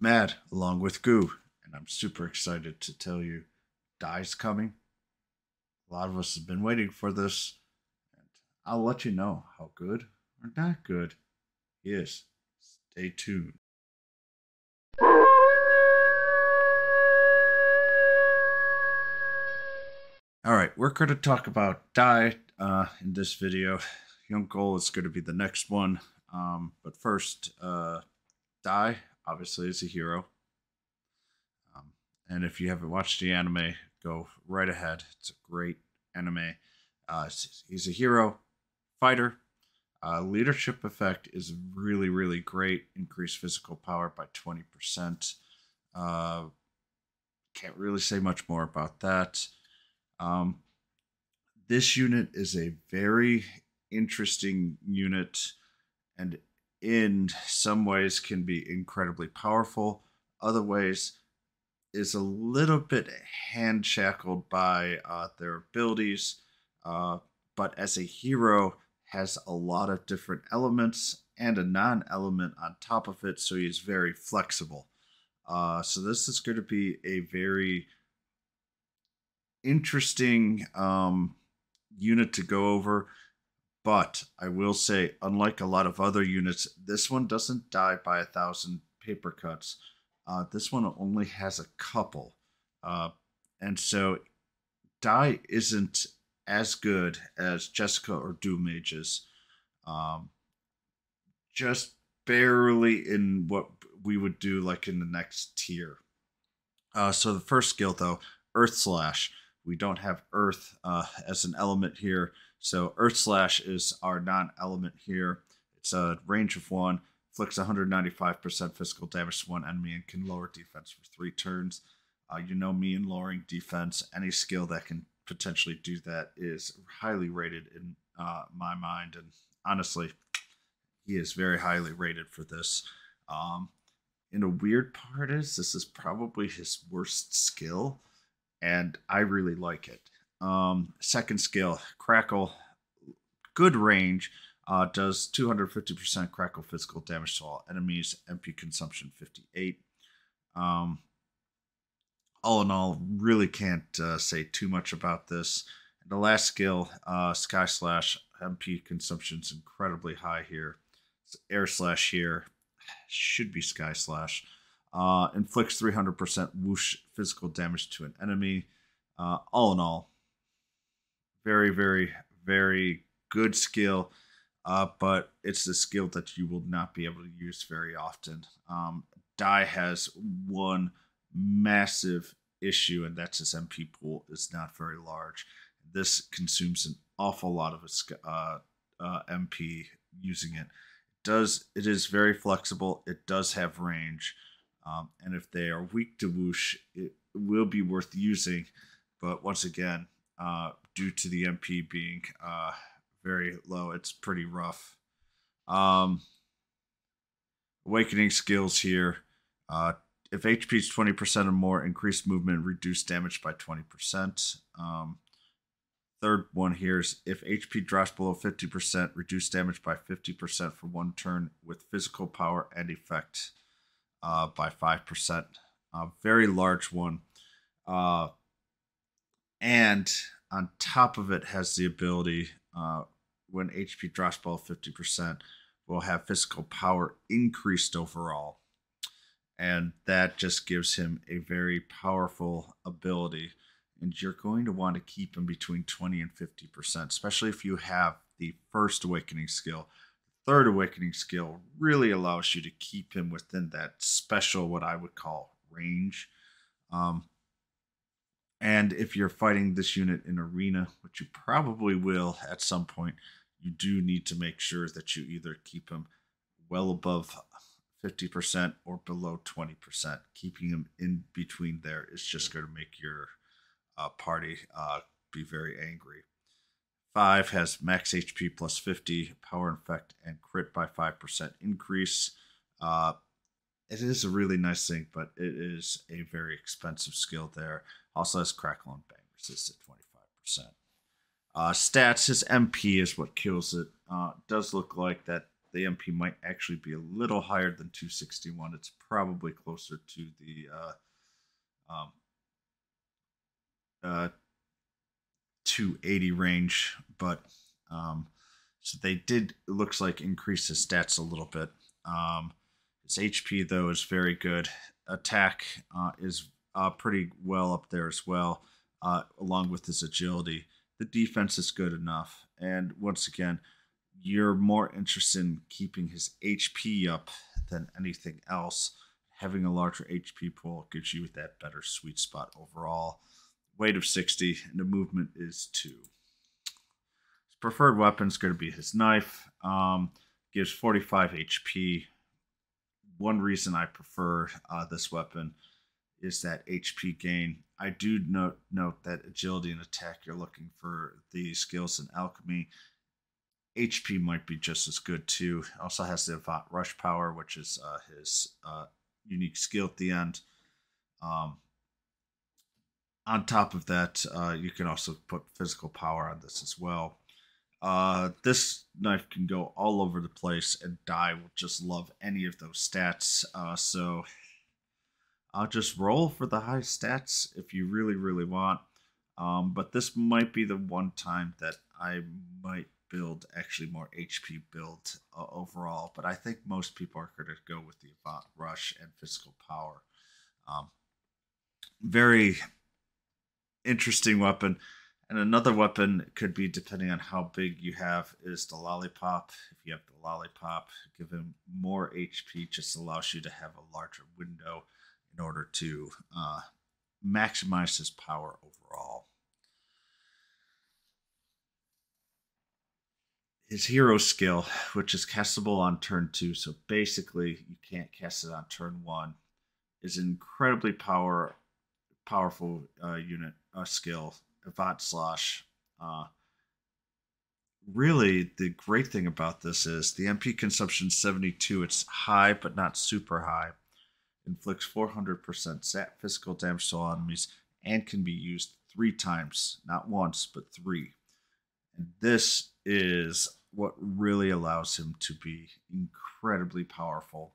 Mad along with Goo, and I'm super excited to tell you Dai's coming. A lot of us have been waiting for this, and I'll let you know how good or not good he is. Stay tuned. All right, we're going to talk about Dai in this video. Young Goal is going to be the next one. But first, Dai obviously is a hero. Um, and if you haven't watched the anime, go right ahead. It's a great anime. He's a hero, fighter. Leadership effect is really, really great. Increased physical power by 20%. Uh, can't really say much more about that. Um, this unit is a very interesting unit and in some ways can be incredibly powerful. Other ways is a little bit hand shackled by their abilities, uh, but as a hero has a lot of different elements and a non-element on top of it, so he's very flexible. So this is going to be a very interesting unit to go over. But I will say, unlike a lot of other units, this one doesn't die by 1,000 paper cuts. This one only has a couple. Uh, and so Die isn't as good as Jessica or Doom Mages. Um, just barely in what we would do like in the next tier. So the first skill though, Earth Slash. We don't have Earth as an element here, so Earth Slash is our non-element here. It's a range of one, inflicts 195% physical damage to one enemy, and can lower defense for 3 turns. You know me in lowering defense. Any skill that can potentially do that is highly rated in my mind, and honestly, he is very highly rated for this. Um, and a weird part is this is probably his worst skill, and I really like it. Second skill, Crackle, good range, does 250% crackle physical damage to all enemies, MP consumption 58. Um, all in all, really can't say too much about this. And the last skill, Sky Slash, MP consumption is incredibly high here. It's Air Slash here, should be Sky Slash. Inflicts 300% whoosh physical damage to an enemy. All in all, very, very, very good skill. But it's a skill that you will not be able to use very often. Dai has one massive issue, and that's his MP pool is not very large. This consumes an awful lot of his MP using it. It is very flexible. It does have range, and if they are weak to whoosh, it will be worth using. But once again, due to the MP being very low, it's pretty rough. Um, Awakening skills here. If HP is 20% or more, increase movement, reduce damage by 20%. Third one here is if HP drops below 50%, reduce damage by 50% for 1 turn with physical power and effect by 5%. Very large one. And on top of it, has the ability when HP drops below 50%, will have physical power increased overall. And that just gives him a very powerful ability. And you're going to want to keep him between 20 and 50%, especially if you have the first awakening skill. Third awakening skill really allows you to keep him within that special, what I would call, range. Um, and if you're fighting this unit in arena, which you probably will at some point, you do need to make sure that you either keep him well above 50% or below 20%. Keeping him in between there is just going to make your party be very angry. 5 has max HP plus 50, power infect, and crit by 5% increase. It is a really nice thing, but it is a very expensive skill there. Also has crackle and bang resist at 25%. Stats, his MP is what kills it. Does look like that the MP might actually be a little higher than 261. It's probably closer to the um, uh, 280 range, but um, so they did, it looks like, increase his stats a little bit. His HP, though, is very good. Attack is pretty well up there as well, along with his agility. The defense is good enough. And once again, you're more interested in keeping his HP up than anything else. Having a larger HP pool gives you that better sweet spot overall. Weight of 60, and the movement is 2. His preferred weapon is going to be his knife. Gives 45 HP. One reason I prefer this weapon is that HP gain. I do note that agility and attack, you're looking for the skills in alchemy. HP might be just as good too. Also has the Avant Rush power, which is his unique skill at the end. On top of that, you can also put physical power on this as well. This knife can go all over the place, and Dai will just love any of those stats. So I'll just roll for the high stats if you really, really want. But this might be the one time that I might build actually more HP build overall. But I think most people are going to go with the Avant Rush and physical power. Very interesting weapon. And another weapon could be, depending on how big you have, is the Lollipop. If you have the Lollipop, give him more HP, just allows you to have a larger window in order to maximize his power overall. His hero skill, which is castable on turn 2, so basically you can't cast it on turn 1, is an incredibly powerful unit skill. Avant Slash. Really, the great thing about this is the MP consumption 72. It's high, but not super high. Inflicts 400% physical damage to all enemies and can be used 3 times, not once, but 3. And this is what really allows him to be incredibly powerful.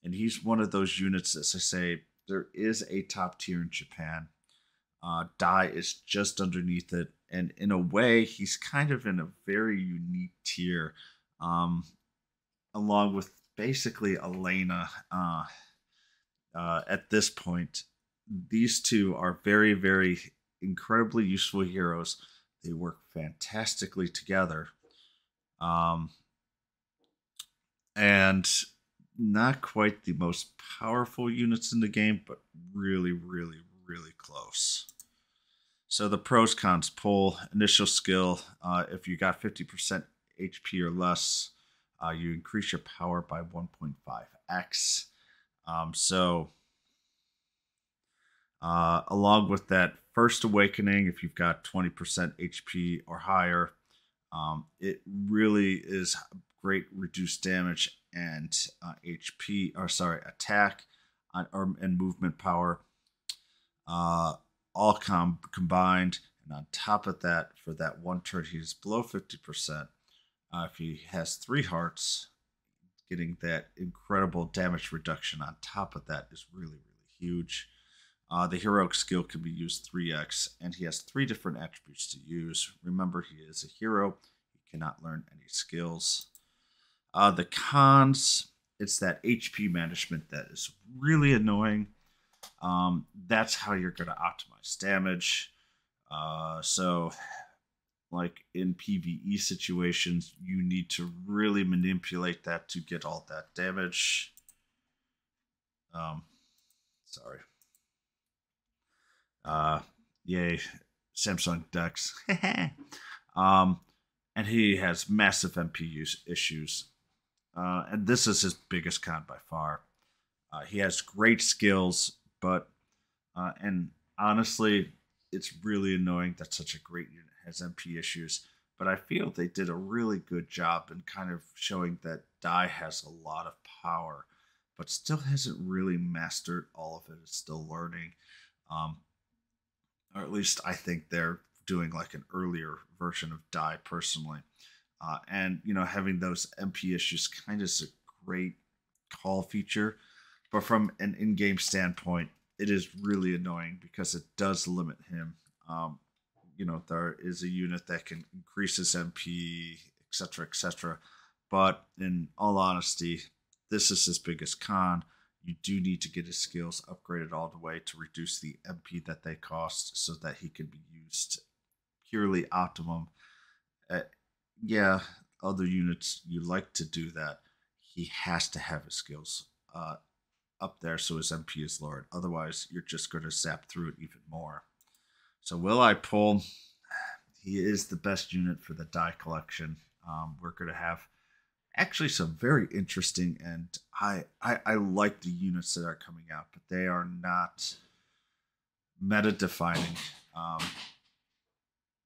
And he's one of those units, as I say, there is a top tier in Japan. Dai is just underneath it, and in a way, he's kind of in a very unique tier, along with basically Elena. At this point, these two are very, very incredibly useful heroes. They work fantastically together, and not quite the most powerful units in the game, but really, really, really close. So the pros cons poll initial skill. If you got 50% HP or less, you increase your power by 1.5x. Along with that first awakening, if you've got 20% HP or higher, it really is great reduced damage and attack and movement power. All combined, and on top of that, for that one turn, he's below 50%. If he has 3 hearts, getting that incredible damage reduction on top of that is really, really huge. The heroic skill can be used 3x, and he has 3 different attributes to use. Remember, he is a hero. He cannot learn any skills. The cons, it's that HP management that is really annoying. That's how you're going to optimize damage. So, like in PvE situations, you need to really manipulate that to get all that damage. Sorry. Yay, Samsung Dex. And he has massive MP issues. And this is his biggest con by far. He has great skills, but and honestly, it's really annoying that such a great unit has MP issues. But I feel they did a really good job in kind of showing that Dai has a lot of power, but still hasn't really mastered all of it. It's still learning. Or at least I think they're doing like an earlier version of Dai personally. And having those MP issues kind of is a great call feature, but from an in-game standpoint, it is really annoying because it does limit him. Um, there is a unit that can increase his MP, etc., etc. But in all honesty, this is his biggest con. You do need to get his skills upgraded all the way to reduce the MP that they cost so that he can be used purely optimum. Uh, yeah, other units you like to do that. He has to have his skills up there so his MP is lowered. Otherwise, you're just going to zap through it even more. So, will I pull? He is the best unit for the die collection. We're going to have actually some very interesting, and I like the units that are coming out, but they are not meta defining. Um,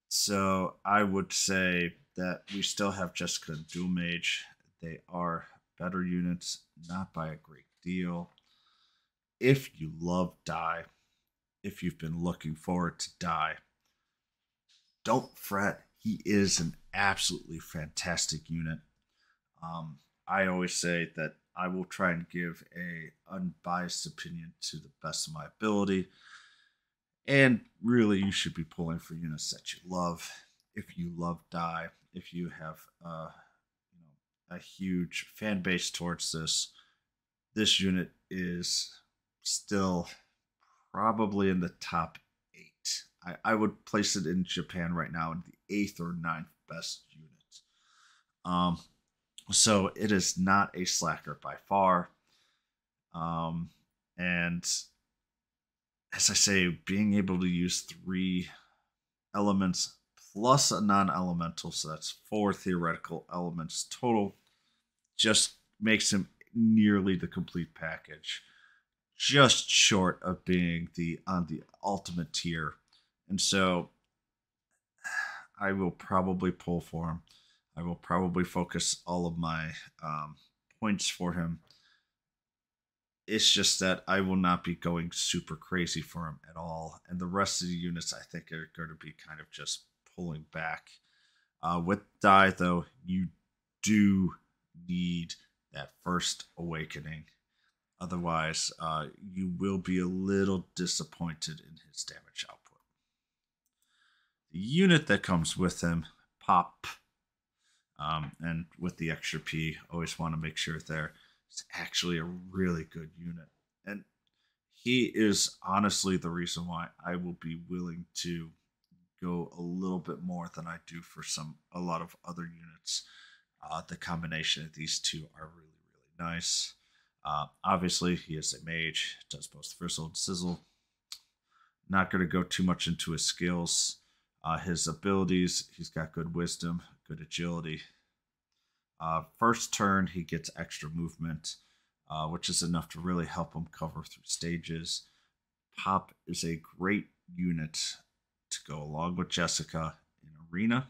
so I would say that we still have Jessica and Dual Mage. They are better units, not by a great deal. If you love Die, if you've been looking forward to Die, don't fret. He is an absolutely fantastic unit. I always say that I will try and give a unbiased opinion to the best of my ability. And really, you should be pulling for units that you love. If you love Die, if you have a huge fan base towards this unit is still probably in the top 8. I would place it in Japan right now in the 8th or ninth best unit. Um, so it is not a slacker by far. And as I say, being able to use 3 elements plus a non-elemental, so that's 4 theoretical elements total, just makes him nearly the complete package. Just short of being on the ultimate tier. And so I will probably pull for him. I will probably focus all of my points for him. It's just that I will not be going super crazy for him at all. And the rest of the units, I think, are going to be kind of just pulling back. With Die, though, you do need that first awakening. Otherwise, you will be a little disappointed in his damage output. The unit that comes with him, Popp, and with the extra P, always want to make sure there. It's actually a really good unit. And he is honestly the reason why I will be willing to go a little bit more than I do for a lot of other units. The combination of these two are really, really nice. Obviously, he is a mage, does both Frizzle and Sizzle. Not going to go too much into his skills. His abilities, he's got good wisdom, good agility. First turn, he gets extra movement, which is enough to really help him cover through stages. Popp is a great unit to go along with Jessica in Arena.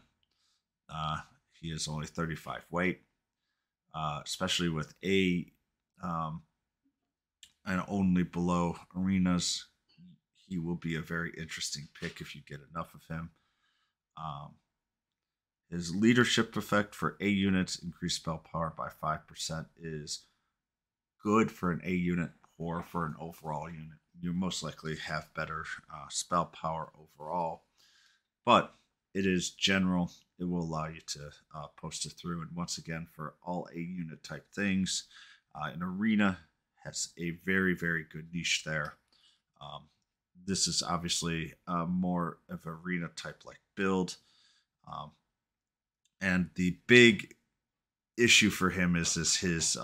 He is only 35 weight, especially with and only below arenas. He will be a very interesting pick if you get enough of him. His leadership effect for A units, increased spell power by 5%, is good for an A unit, poor for an overall unit. You most likely have better spell power overall, but it is general. It will allow you to post it through. And once again, for all A unit type things, an arena has a very, very good niche there. This is obviously more of arena type like build. And the big issue for him is his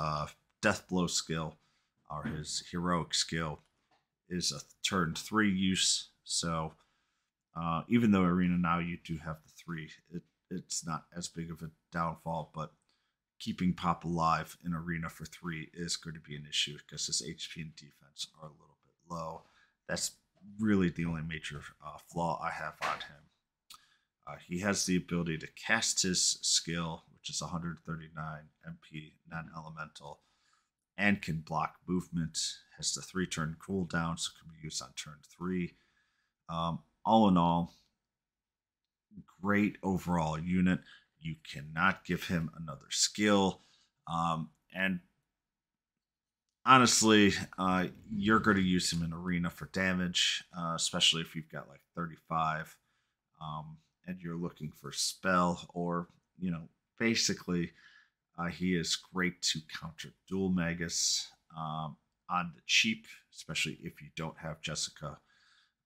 death blow skill, or his heroic skill, is a turn 3 use. So even though arena now you do have the 3, it's not as big of a downfall, but keeping Popp alive in arena for 3 is going to be an issue because his HP and defense are a little bit low. That's really the only major flaw I have on him. He has the ability to cast his skill, which is 139 MP non-elemental, and can block movement. Has the 3-turn cooldown, so can be used on turn 3. All in all, great overall unit. You cannot give him another skill. And honestly, you're going to use him in arena for damage, especially if you've got like 35, and you're looking for spell or basically, he is great to counter dual magus on the cheap, especially if you don't have Jessica,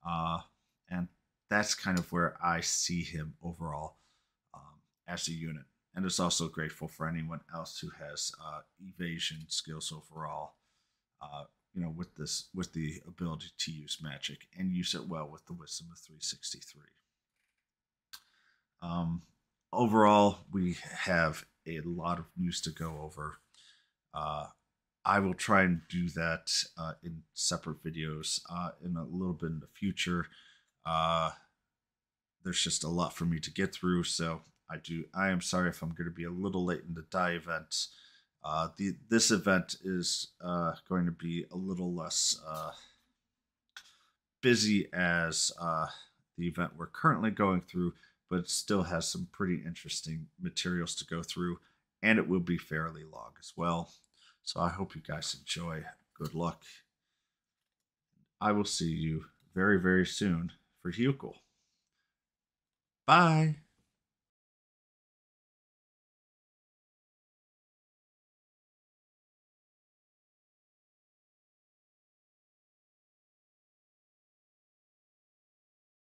uh, and that's kind of where I see him overall as a unit. And it's also grateful for anyone else who has evasion skills overall. Uh, with the ability to use magic and use it well with the wisdom of 363. Um, Overall, we have a lot of news to go over. Uh, I will try and do that in separate videos in a little bit in the future. Uh, there's just a lot for me to get through, so I am sorry if I'm going to be a little late in the Dai event. This event is going to be a little less busy as the event we're currently going through, but it still has some pretty interesting materials to go through, and it will be fairly long as well. So I hope you guys enjoy. Good luck. I will see you very, very soon for Hukel. Bye.